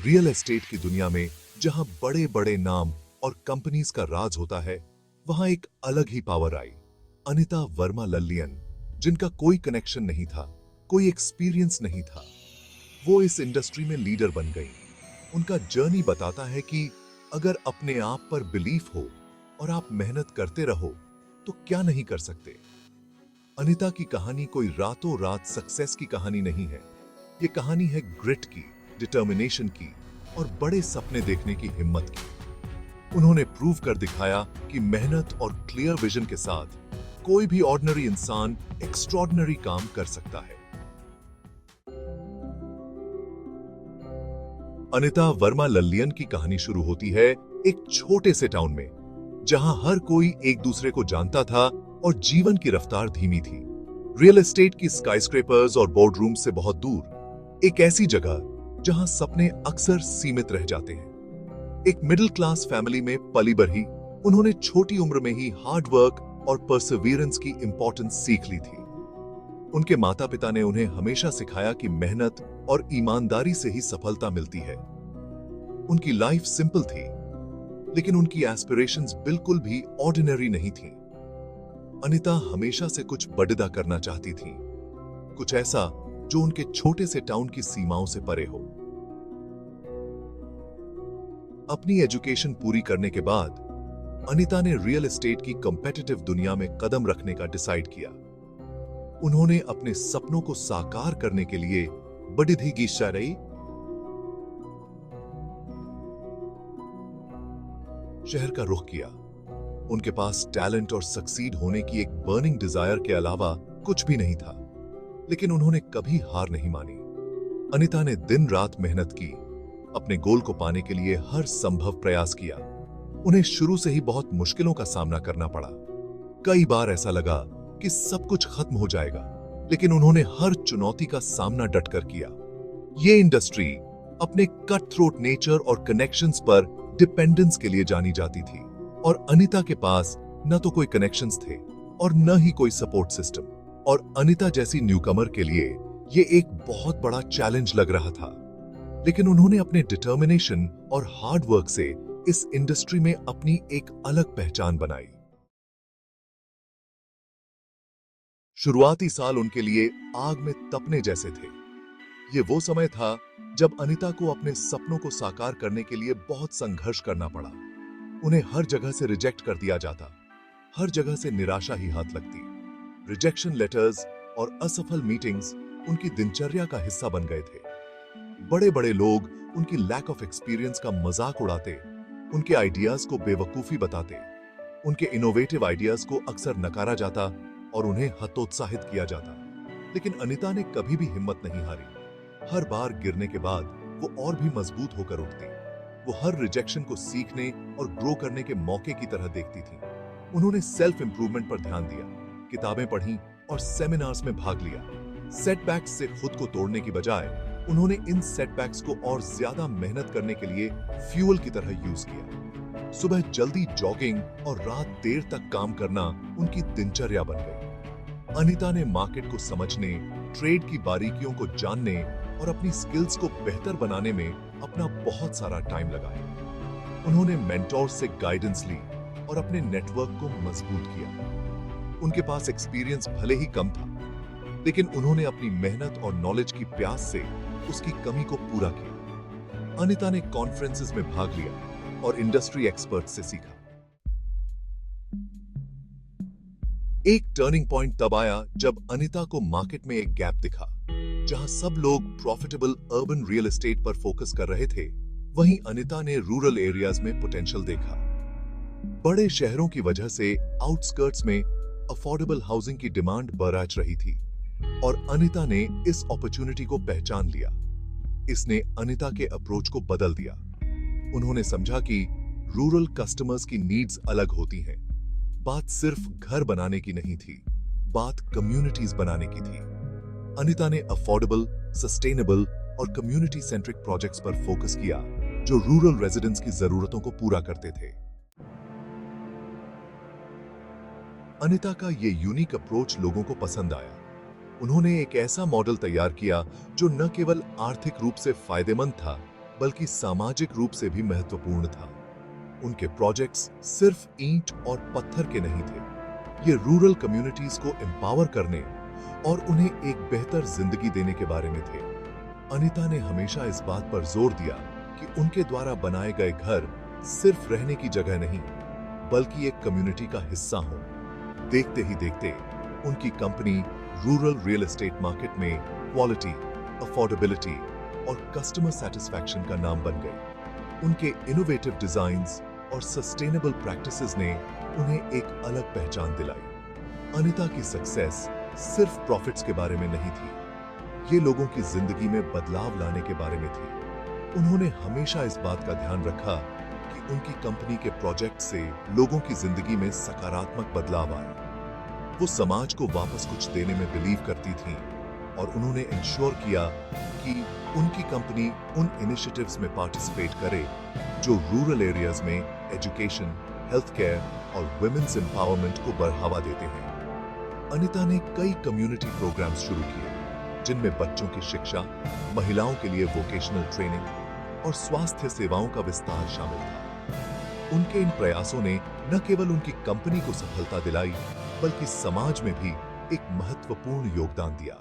Real estate की दुनिया में जहां बड़े बड़े नाम और कंपनीज का राज होता है, वहां एक अलग ही पावर आई। अनिता वर्मा लल्लियन, जिनका कोई कनेक्शन नहीं था, कोई एक्सपीरियंस नहीं था, वो इस इंडस्ट्री में लीडर बन गई। उनका जर्नी बताता है कि अगर अपने आप पर बिलीफ हो और आप मेहनत करते रहो तो क्या नहीं कर सकते। अनिता की कहानी कोई रातों रात सक्सेस की कहानी नहीं है। ये कहानी है ग्रिट की, डिटर्मिनेशन की और बड़े सपने देखने की हिम्मत की। उन्होंने प्रूव कर दिखाया कि मेहनत और क्लियर विजन के साथ कोई भी ऑर्डिनरी इंसान एक्स्ट्रॉर्डिनरी काम कर सकता है। अनिता वर्मा लल्लियन की कहानी शुरू होती है एक छोटे से टाउन में, जहां हर कोई एक दूसरे को जानता था और जीवन की रफ्तार धीमी थी। रियल एस्टेट की स्काईस्क्रेपर्स और बोर्ड रूम से बहुत दूर, एक ऐसी जगह जहां सपने अक्सर सीमित रह जाते हैं। एक मिडिल क्लास फैमिली में पली बढ़ी, उन्होंने छोटी उम्र में ही हार्ड वर्क और परसिवियरेंस की इंपॉर्टेंस सीख ली थी। उनके माता पिता ने उन्हें हमेशा सिखाया कि मेहनत और ईमानदारी से ही सफलता मिलती है। उनकी लाइफ सिंपल थी, लेकिन उनकी एस्पिरेशंस बिल्कुल भी ऑर्डिनरी नहीं थी। अनिता हमेशा से कुछ बड़ा करना चाहती थी, कुछ ऐसा जो उनके छोटे से टाउन की सीमाओं से परे हो। अपनी एजुकेशन पूरी करने के बाद अनिता ने रियल एस्टेट की कॉम्पिटिटिव दुनिया में कदम रखने का डिसाइड किया। उन्होंने अपने सपनों को साकार करने के लिए बड़ी शहर का रुख किया। उनके पास टैलेंट और सक्सीड होने की एक बर्निंग डिजायर के अलावा कुछ भी नहीं था, लेकिन उन्होंने कभी हार नहीं मानी। अनिता ने दिन रात मेहनत की, अपने गोल को पाने के लिए हर संभव प्रयास किया। उन्हें शुरू से ही बहुत मुश्किलों का सामना करना पड़ा। कई बार ऐसा लगा कि सब कुछ खत्म हो जाएगा, लेकिन उन्होंने हर चुनौती का सामना डटकर किया। ये इंडस्ट्री अपने कट थ्रोट नेचर और कनेक्शंस पर डिपेंडेंस के लिए जानी जाती थी, और अनिता के पास न तो कोई कनेक्शंस थे और न ही कोई सपोर्ट सिस्टम। और अनिता जैसी न्यूकमर के लिए ये एक बहुत बड़ा चैलेंज लग रहा था, लेकिन उन्होंने अपने डिटर्मिनेशन और हार्ड वर्क से इस इंडस्ट्री में अपनी एक अलग पहचान बनाई। शुरुआती साल उनके लिए आग में तपने जैसे थे। ये वो समय था जब अनिता को अपने सपनों को साकार करने के लिए बहुत संघर्ष करना पड़ा। उन्हें हर जगह से रिजेक्ट कर दिया जाता, हर जगह से निराशा ही हाथ लगती। रिजेक्शन लेटर्स और असफल मीटिंग्स उनकी दिनचर्या का हिस्सा बन गए थे। बड़े बड़े लोग उनकी लैक ऑफ एक्सपीरियंस का मजाक उड़ाते, उनके आइडियाज को बेवकूफी बताते, उनके इनोवेटिव आइडियाज को अक्सर नकारा जाता और उन्हें हतोत्साहित किया जाता। लेकिन अनिता ने कभी भी हिम्मत नहीं हारी। हर बार गिरने के बाद वो और भी मजबूत होकर उठती। वो हर रिजेक्शन को सीखने और ग्रो करने के मौके की तरह देखती थी। उन्होंने सेल्फ इंप्रूवमेंट पर ध्यान दिया, किताबें पढ़ी और सेमिनार्स में भाग लिया। सेटबैक्स से खुद को तोड़ने की बजाय उन्होंने इन सेटबैक्स को और ज्यादा मेहनत करने के लिए फ्यूल की तरह यूज किया। सुबह जल्दी जॉगिंग और रात देर तक काम करना उनकी दिनचर्या बन गई। अनिता ने मार्केट को समझने, ट्रेड की बारीकियों को जानने और अपनी स्किल्स को बेहतर बनाने में अपना बहुत सारा टाइम लगाया। उन्होंने मेंटोर से गाइडेंस ली और अपने नेटवर्क को मजबूत किया। उनके पास एक्सपीरियंस भले ही कम था, लेकिन उन्होंने अपनी मेहनत और नॉलेज की प्यास से उसकी कमी को पूरा किया। अनिता ने कॉन्फ्रेंसेस में भाग लिया और इंडस्ट्री एक्सपर्ट से सीखा। एक टर्निंग पॉइंट तब आया जब अनिता को मार्केट में एक गैप दिखा। जहां सब लोग प्रॉफिटेबल अर्बन रियल एस्टेट पर फोकस कर रहे थे, वहीं अनिता ने रूरल एरियाज में पोटेंशियल देखा। बड़े शहरों की वजह से आउटस्कर्ट्स में अफोर्डेबल हाउसिंग की डिमांड बरआच रही थी, और अनिता ने इस अपॉर्चुनिटी को पहचान लिया। इसने अनिता के अप्रोच को बदल दिया। उन्होंने समझा कि रूरल कस्टमर्स की नीड्स अलग होती हैं। बात सिर्फ घर बनाने की नहीं थी, बात कम्युनिटीज बनाने की थी। अनिता ने अफोर्डेबल, सस्टेनेबल और कम्युनिटी सेंट्रिक प्रोजेक्ट्स पर फोकस किया, जो रूरल रेजिडेंट्स की जरूरतों को पूरा करते थे। अनिता का ये यूनिक अप्रोच लोगों को पसंद आया। उन्होंने एक ऐसा मॉडल तैयार किया जो न केवल आर्थिक रूप से फायदेमंद था, बल्कि सामाजिक रूप से भी महत्वपूर्ण था। उनके प्रोजेक्ट्स सिर्फ ईंट और पत्थर के नहीं थे, ये रूरल कम्युनिटीज को एम्पावर करने और उन्हें एक बेहतर जिंदगी देने के बारे में थे। अनीता ने हमेशा इस बात पर जोर दिया कि उनके द्वारा बनाए गए घर सिर्फ रहने की जगह नहीं, बल्कि एक कम्युनिटी का हिस्सा हो। देखते ही देखते उनकी company rural real estate market में क्वालिटी, अफोर्डेबिलिटी और कस्टमर सेटिस्फैक्शन का नाम बन गई। उनके इनोवेटिव डिजाइन्स और सस्टेनेबल प्रैक्टिसेस ने उन्हें एक अलग पहचान दिलाई। अनीता की सक्सेस सिर्फ प्रॉफिट्स के बारे में नहीं थी, ये लोगों की जिंदगी में बदलाव लाने के बारे में थी। उन्होंने हमेशा इस बात का ध्यान रखा कि उनकी कंपनी के प्रोजेक्ट से लोगों की जिंदगी में सकारात्मक बदलाव आए। वो समाज को वापस कुछ देने में बिलीव करती थीं और उन्होंने इंश्योर किया कि उनकी कंपनी उन इनिशिएटिव्स में पार्टिसिपेट करे जो रूरल एरियाज में एजुकेशन, हेल्थ केयर और वुमेन्स एम्पावरमेंट को बढ़ावा देते हैं। अनीता ने कई कम्युनिटी प्रोग्राम्स शुरू किए जिनमें बच्चों की शिक्षा, महिलाओं के लिए वोकेशनल ट्रेनिंग और स्वास्थ्य सेवाओं का विस्तार शामिल था। उनके इन प्रयासों ने न केवल उनकी कंपनी को सफलता दिलाई, बल्कि समाज में भी एक महत्वपूर्ण योगदान दिया।